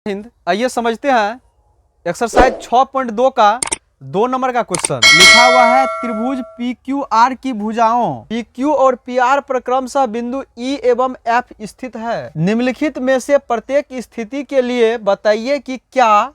हिंद। आइए समझते हैं एक्सरसाइज 6.2 का 2 नंबर का क्वेश्चन। लिखा हुआ है त्रिभुज पी क्यू आर की भुजाओं पी क्यू और पी आर पर क्रमशः बिंदु ई एवं एफ स्थित है। निम्नलिखित में से प्रत्येक स्थिति के लिए बताइए कि क्या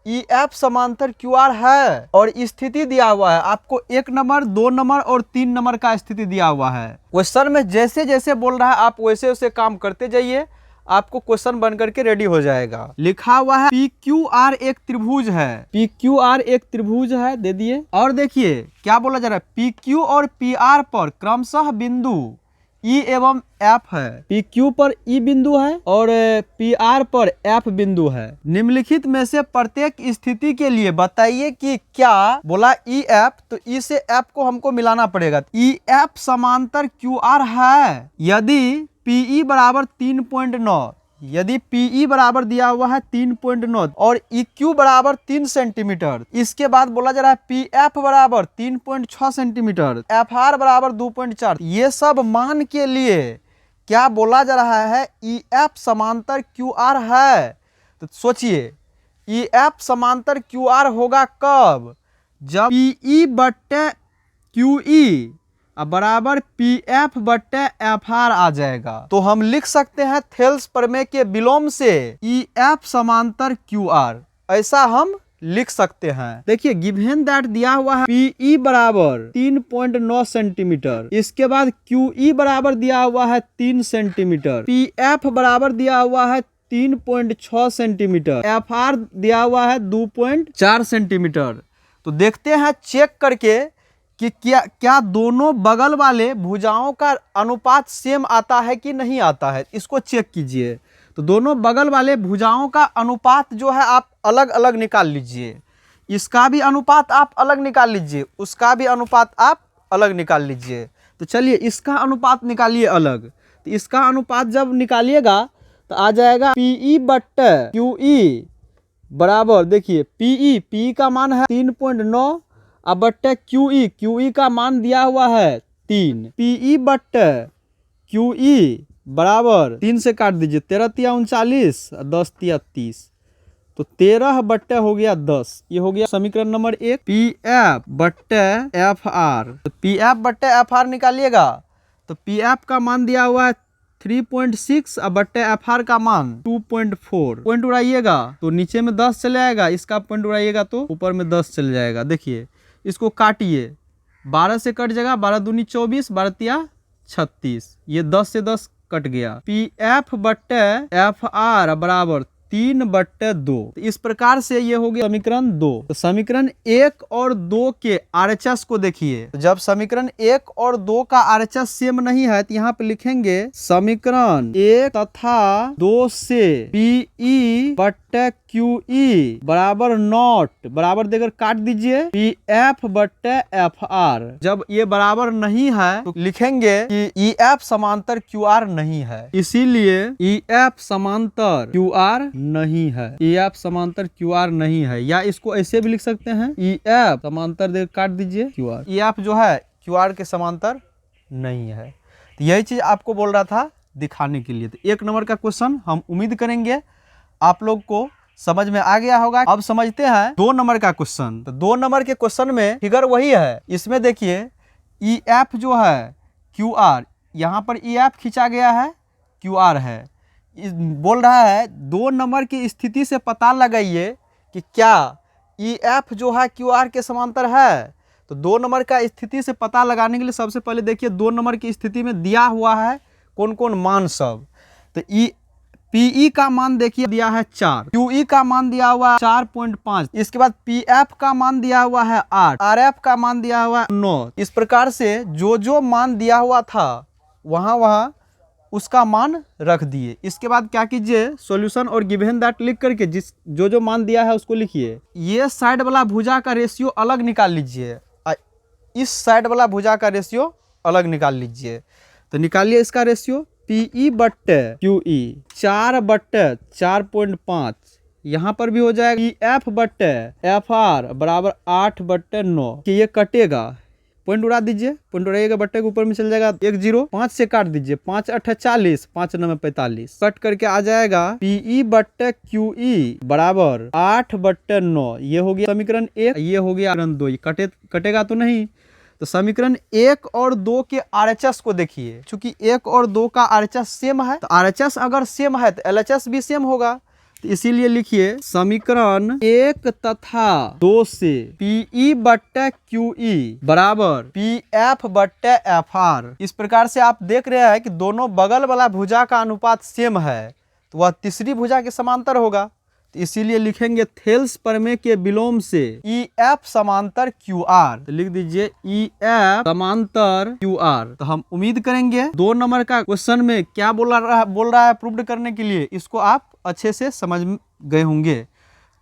ई एफ समांतर क्यू आर है। और स्थिति दिया हुआ है आपको 1 नंबर 2 नंबर और 3 नंबर का स्थिति दिया हुआ है। क्वेश्चन में जैसे जैसे बोल रहा है आप वैसे वैसे काम करते जाइए, आपको क्वेश्चन बन करके रेडी हो जाएगा। लिखा हुआ है पी क्यू आर एक त्रिभुज है। पी क्यू आर एक त्रिभुज है, दे दिए। और देखिए क्या बोला जा रहा है, पी क्यू और पी आर पर क्रमशः बिंदु ई एवं एफ है। पी क्यू पर ई बिंदु है और पी आर पर एफ बिंदु है। निम्नलिखित में से प्रत्येक स्थिति के लिए बताइए कि क्या बोला ई एफ, तो ई से एफ को हमको मिलाना पड़ेगा। ई एफ समांतर क्यू आर है यदि पीई बराबर 3.9, यदि पीई बराबर दिया हुआ है 3.9 और इक्यू बराबर 3 सेंटीमीटर। इसके बाद बोला जा रहा है पी एफ बराबर 3.6 सेंटीमीटर, एफ आर बराबर 2.4। ये सब मान के लिए क्या बोला जा रहा है, ई एफ समांतर क्यू आर है। तो सोचिए ई एफ समांतर क्यू आर होगा कब, जब पीई बट्टे क्यू ई बराबर पी एफ बट्टे एफ आर आ जाएगा। तो हम लिख सकते हैं थेल्स प्रमेय के विलोम से ई एफ समांतर क्यू आर, ऐसा हम लिख सकते हैं। देखिए गिवन दैट दिया हुआ है पी ई बराबर 3.9 सेंटीमीटर, इसके बाद क्यू ई बराबर दिया हुआ है 3 सेंटीमीटर, पी एफ बराबर दिया हुआ है 3.6 सेंटीमीटर, एफ आर दिया हुआ है 2.4 सेंटीमीटर। तो देखते हैं चेक करके कि क्या दोनों बगल वाले भुजाओं का अनुपात सेम आता है कि नहीं आता है, इसको चेक कीजिए। तो दोनों बगल वाले भुजाओं का अनुपात जो है आप अलग अलग निकाल लीजिए। इसका भी अनुपात आप अलग निकाल लीजिए, उसका भी अनुपात आप अलग निकाल लीजिए। तो चलिए इसका अनुपात निकालिए अलग। तो इसका अनुपात जब निकालिएगा तो आ जाएगा पीई बट्टे क्यू ई बराबर, देखिए पीई का मान है 3.9 अब बट्टे क्यू ई का मान दिया हुआ है 3। पीई बट्टे क्यू ई बराबर 3 से काट दीजिए, 13 तिया 39 और 10 तिया 30, तो 13 बट्टे हो गया 10। ये हो गया समीकरण नंबर 1। पी एफ बट्टे एफ आर, तो पी एफ बट्टे एफ आर निकालिएगा। तो पी एफ का मान दिया हुआ है 3.6 और बट्टे एफ आर का मान 2.4। पॉइंट उड़ाइएगा तो नीचे में 10 चले आएगा, इसका पॉइंट उड़ाइएगा तो ऊपर में 10 चले जाएगा। देखिए इसको काटिए, 12 से कट जाएगा, 12 दूनी 24, 12 तिया 36, ये 10 से 10 कट गया। पी एफ बट्टे एफ आर बराबर 3/2। तो इस प्रकार से ये हो गया समीकरण 2। तो समीकरण 1 और 2 के आरएचएस को देखिए। तो जब समीकरण 1 और 2 का आरएचएस सेम नहीं है तो यहाँ पे लिखेंगे समीकरण 1 तथा 2 से पीई बट्टे क्यू ई बराबर नॉट बराबर देकर काट दीजिए पी एफ बट्टे एफ आर। जब ये बराबर नहीं है तो लिखेंगे कि ई एफ समांतर क्यू आर नहीं है, इसीलिए ई एफ समांतर क्यू आर नहीं है। ई एफ समांतर क्यू आर नहीं है, या इसको ऐसे भी लिख सकते हैं ई एफ समांतर देकर काट दीजिए क्यू आर। ई एफ जो है क्यू आर के समांतर नहीं है। तो यही चीज आपको बोल रहा था दिखाने के लिए। तो 1 नंबर का क्वेश्चन हम उम्मीद करेंगे आप लोग को समझ में आ गया होगा। अब समझते हैं 2 नंबर का क्वेश्चन। तो 2 नंबर के क्वेश्चन में फिगर वही है। इसमें देखिए ई एफ जो है क्यू आर, यहाँ पर ई एफ खींचा गया है, क्यू आर है। बोल रहा है 2 नंबर की स्थिति से पता लगाइए कि क्या ई एफ जो है क्यू आर के समांतर है। तो 2 नंबर का स्थिति से पता लगाने के लिए सबसे पहले देखिए 2 नंबर की स्थिति में दिया हुआ है कौन कौन मान सब। तो पीई का मान देखिए दिया है 4, क्यूई का मान दिया हुआ है 4.5, इसके बाद पीएफ का मान दिया हुआ है 8, आरएफ का मान दिया हुआ है 9। इस प्रकार से जो मान दिया हुआ था वहां उसका मान रख दिए। इसके बाद क्या कीजिए, सॉल्यूशन और गिवन दैट लिख करके जो मान दिया है उसको लिखिए। ये साइड वाला भुजा का रेशियो अलग निकाल लीजिए, इस साइड वाला भुजा का रेशियो अलग निकाल लीजिए। तो निकालिए इसका रेशियो, पीई बट्टे क्यूई 4/4.5, यहाँ पर भी हो जाएगा। एफ बट्टे एफ आर बराबर 8/9। कि ये कटेगा, पॉइंट उड़ा दीजिए, पॉइंट उड़ाइएगा बट्टे के ऊपर में चल जाएगा 1 0, 5 से काट दीजिए, 5 8 40, 5 9 45, कट करके आ जाएगा PE बट्टे QE बराबर 8/9। ये हो गया समीकरण 1, ये हो गया समीकरण 2। ये कटेगा तो नहीं, तो समीकरण 1 और 2 के RHS को देखिए। चूंकि 1 और 2 का RHS सेम है, तो RHS अगर सेम है तो LHS भी सेम होगा, तो इसीलिए लिखिए समीकरण 1 तथा 2 से PE बट्टे QE बराबर PF बट्टे FR। इस प्रकार से आप देख रहे हैं कि दोनों बगल वाला भुजा का अनुपात सेम है, तो वह तीसरी भुजा के समांतर होगा। तो इसीलिए लिखेंगे थेल्स प्रमेय के विलोम से EF समांतर QR। तो लिख दीजिए EF समांतर QR। तो हम उम्मीद करेंगे 2 नंबर का क्वेश्चन में क्या बोल रहा है प्रूव करने के लिए, इसको आप अच्छे से समझ गए होंगे।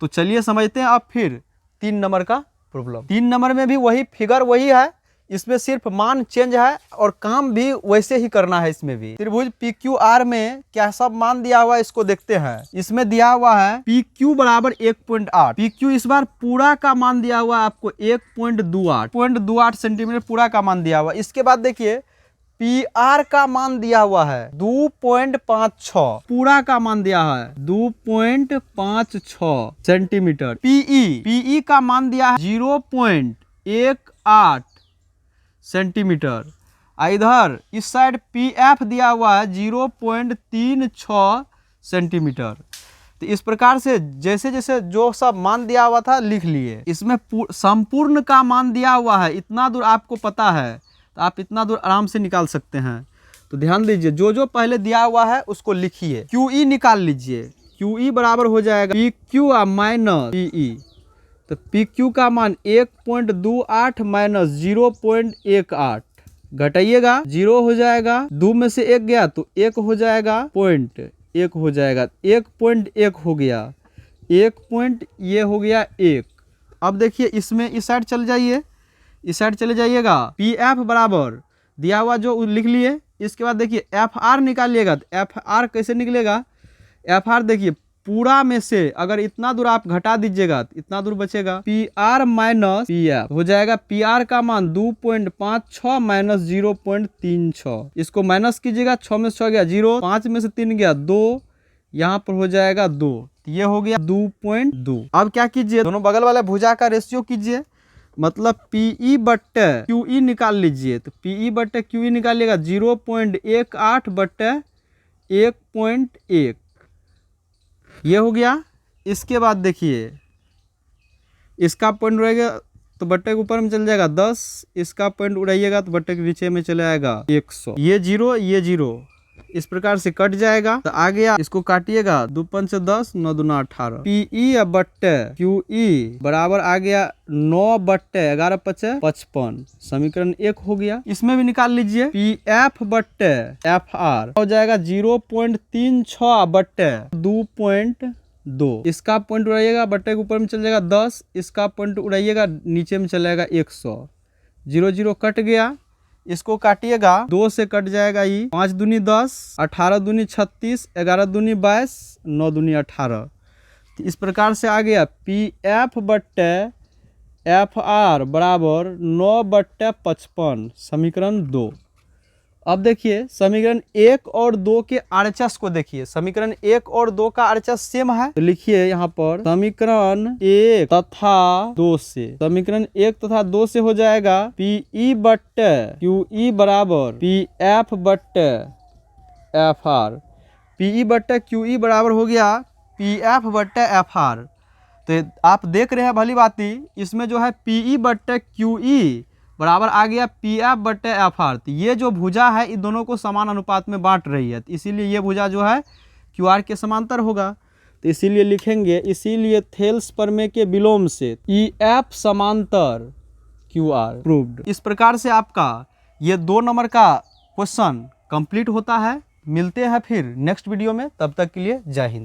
तो चलिए समझते हैं अब फिर 3 नंबर का प्रॉब्लम। 3 नंबर में भी वही फिगर वही है, इसमें सिर्फ मान चेंज है और काम भी वैसे ही करना है। इसमें भी त्रिभुज PQR में क्या सब मान दिया हुआ है इसको देखते हैं। इसमें दिया हुआ है PQ बराबर 1.8। PQ इस बार पूरा का मान दिया हुआ है आपको 1.28 सेंटीमीटर पूरा का मान दिया हुआ है। इसके बाद देखिए PR का मान दिया हुआ है 2.56, पूरा का मान दिया है 2.56 सेंटीमीटर। PE का मान दिया है 0.18 सेंटीमीटर। इधर इस साइड PF दिया हुआ है 0.36 सेंटीमीटर। तो इस प्रकार से जैसे जैसे जो सब मान दिया हुआ था लिख लिए। इसमें संपूर्ण का मान दिया हुआ है, इतना दूर आपको पता है तो आप इतना दूर आराम से निकाल सकते हैं। तो ध्यान दीजिए, जो जो पहले दिया हुआ है उसको लिखिए। QE निकाल लीजिए। QE बराबर हो जाएगा PQ माइनस PE। तो PQ का मान 1.28 माइनस 0.18, घटाइएगा 0 हो जाएगा, 2 में से 1 गया तो 1 हो जाएगा, 0.1 हो जाएगा, 1.1 हो गया, 1 ये हो गया 1। अब देखिए इसमें इस साइड चल जाइए, इस साइड चले जाइएगा। PF बराबर दिया हुआ जो लिख लिए। इसके बाद देखिए FR निकालिएगा, तो FR कैसे निकलेगा। FR देखिए पूरा में से अगर इतना दूर आप घटा दीजिएगा तो इतना दूर बचेगा, PR माइनस PF हो जाएगा। PR का मान 2.56 माइनस 0.36, इसको माइनस कीजिएगा, 6 में से 6 गया 0, 5 में से 3 गया 2, यहाँ पर हो जाएगा 2, ये हो गया 2.2। अब क्या कीजिए, दोनों बगल वाले भुजा का रेशियो कीजिए, मतलब PE बट्टे QE निकाल लीजिए। तो PE बट्टे QE निकालिएगा 0.18 बट्टे 1.1, ये हो गया। इसके बाद देखिए इसका पॉइंट उड़ाइएगा तो बट्टे के ऊपर में चल जाएगा 10, इसका पॉइंट उड़ाइएगा तो बट्टे के नीचे में चले आएगा 100। ये 0 ये 0 इस प्रकार से कट जाएगा। तो आ गया, इसको काटिएगा, 2 5 10, 9 2 18। PE बट्टे QE बराबर आ गया 9 बट्टे 11 5 55, समीकरण 1 हो गया। इसमें भी निकाल लीजिए। PF बट्टे FR हो जाएगा 0.36 बट्टे 2.2, इसका पॉइंट उड़ाइएगा बट्टे के ऊपर में चल जाएगा 10, इसका पॉइंट उड़ाइएगा नीचे में चलेगा 100, 0 0 कट गया। इसको काटिएगा, 2 से कट जाएगा ये, 5 दूनी 10, 18 दूनी 36, 11 दूनी 22, 9 दूनी 18। तो इस प्रकार से आ गया PF बट्टे FR बराबर 9 बट्टे 55, समीकरण 2। अब देखिए समीकरण 1 और 2 के RHS को देखिए। समीकरण 1 और 2 का RHS सेम है, तो लिखिए यहाँ पर समीकरण 1 तथा 2 से। समीकरण 1 तथा 2 से हो जाएगा PE बट्टे QE बराबर PF बट्टे FR। PE बट्टे QE बराबर हो गया PF बट्टे FR। तो आप देख रहे हैं भली बाती, इसमें जो है PE बट्टे QE बराबर आ गया PF बट्टे FR। तो ये जो भुजा है इन दोनों को समान अनुपात में बांट रही है, तो इसीलिए ये भुजा जो है QR के समांतर होगा। तो इसीलिए लिखेंगे, इसीलिए थेल्स प्रमेय के विलोम से EF समांतर QR प्रूव्ड। इस प्रकार से आपका ये 2 नंबर का क्वेश्चन कंप्लीट होता है। मिलते हैं फिर नेक्स्ट वीडियो में, तब तक के लिए जय हिंद।